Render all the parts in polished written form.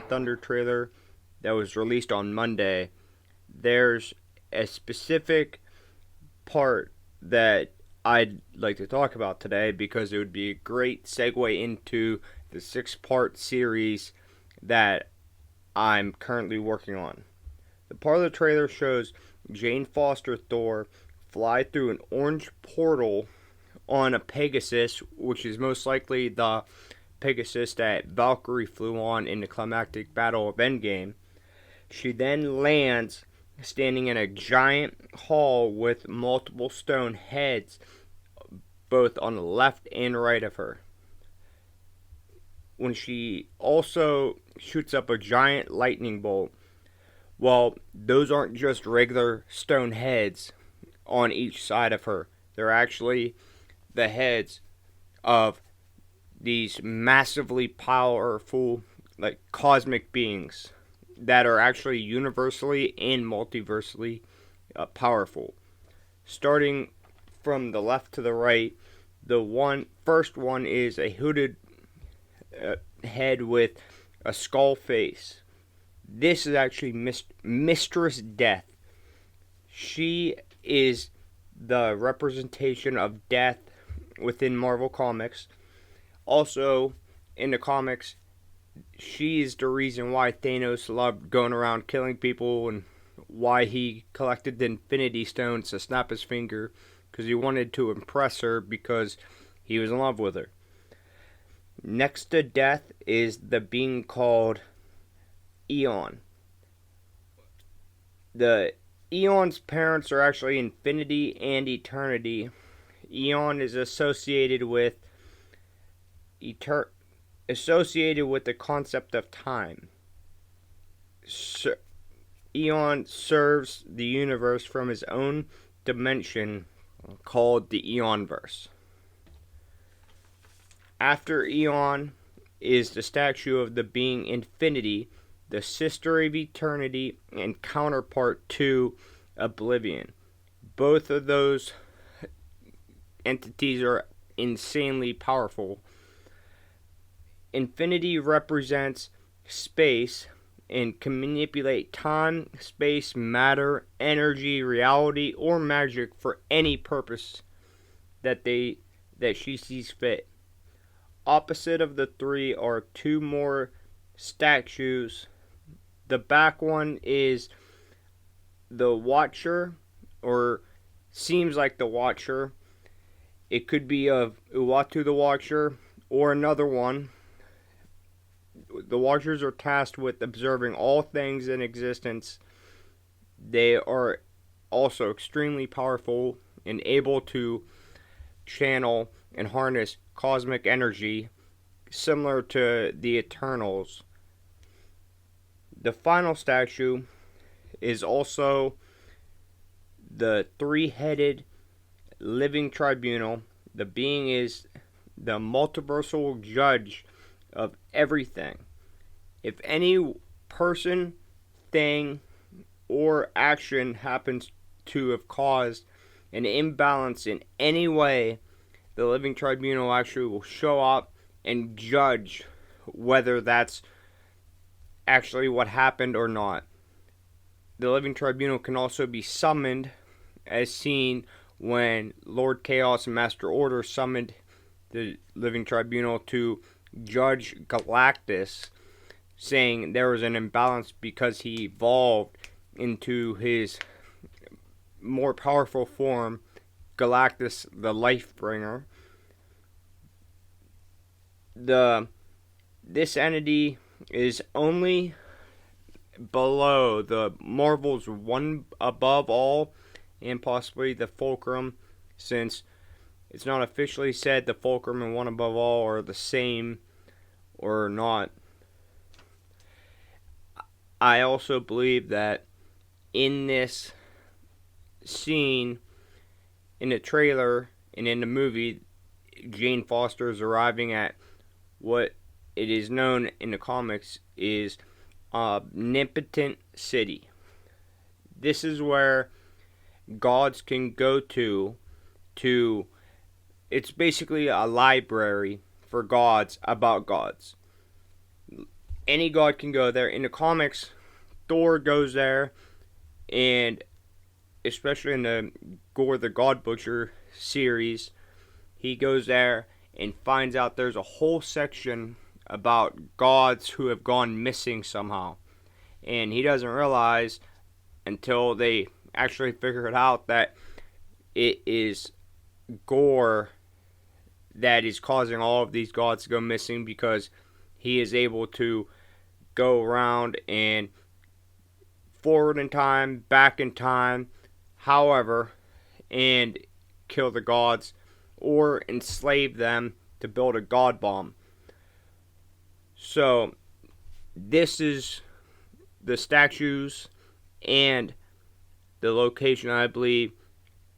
Thunder trailer that was released on Monday, there's a specific part that I'd like to talk about today because it would be a great segue into the 6-part series that I'm currently working on. The part of the trailer shows Jane Foster Thor fly through an orange portal on a Pegasus, which is most likely the Pegasus that Valkyrie flew on in the climactic battle of Endgame. She then lands standing in a giant hall with multiple stone heads both on the left and right of her. When she also shoots up a giant lightning bolt, well, those aren't just regular stone heads on each side of her. They're actually the heads of these massively powerful, like, cosmic beings that are actually universally and multiversally powerful. Starting from the left to the right, the first one is a hooded head with a skull face. This is actually Mistress Death. She is the representation of death within Marvel Comics. Also, in the comics, she is the reason why Thanos loved going around killing people and why he collected the Infinity Stones to snap his finger, because he wanted to impress her because he was in love with her. Next to Death is the being called Eon. The Eon's parents are actually Infinity and Eternity. Eon is associated with the concept of time. Eon serves the universe from his own dimension called the Eonverse. After Eon is the statue of the being Infinity, the sister of Eternity and counterpart to Oblivion. Both of those entities are insanely powerful. Infinity represents space and can manipulate time, space, matter, energy, reality, or magic for any purpose that she sees fit. Opposite of the three are two more statues. The back one is the Watcher, or seems like the Watcher. It could be of Uatu the Watcher or another one. The Watchers are tasked with observing all things in existence. They are also extremely powerful and able to channel and harness cosmic energy, similar to the Eternals. The final statue is also the three-headed living tribunal. The being is the multiversal judge of everything. If any person, thing, or action happens to have caused an imbalance in any way, the living tribunal actually will show up and judge whether that's actually what happened or not. The living tribunal can also be summoned, as seen when Lord Chaos and Master Order summoned the living tribunal to judge Galactus, saying there was an imbalance because he evolved into his more powerful form, Galactus the Lifebringer. This entity is only below the Marvel's one above all and possibly the Fulcrum, since it's not officially said the Fulcrum and one above all are the same or not. I also believe that in this scene, in the trailer and in the movie, Jane Foster is arriving at what it is known in the comics is Omnipotent City. This is where gods can go to it's basically a library for gods about gods. any god can go there. In the comics, Thor goes there, and especially in the Gore the God Butcher series, he goes there and finds out there's a whole section about gods who have gone missing somehow. And he doesn't realize until they actually figure it out that it is Gore that is causing all of these gods to go missing, because he is able to go around and forward in time, back in time, however, and kill the gods or enslave them to build a god bomb. So this is the statues, and the location, I believe,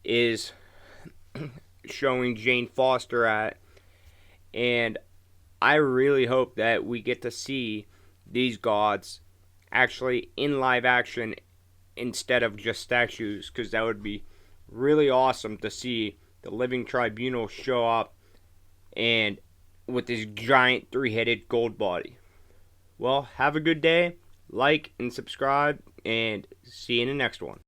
is showing Jane Foster at. And I really hope that we get to see these gods actually in live action instead of just statues, because that would be really awesome to see the Living Tribunal show up and with this giant three-headed gold body. Well, have a good day, like and subscribe, and see you in the next one.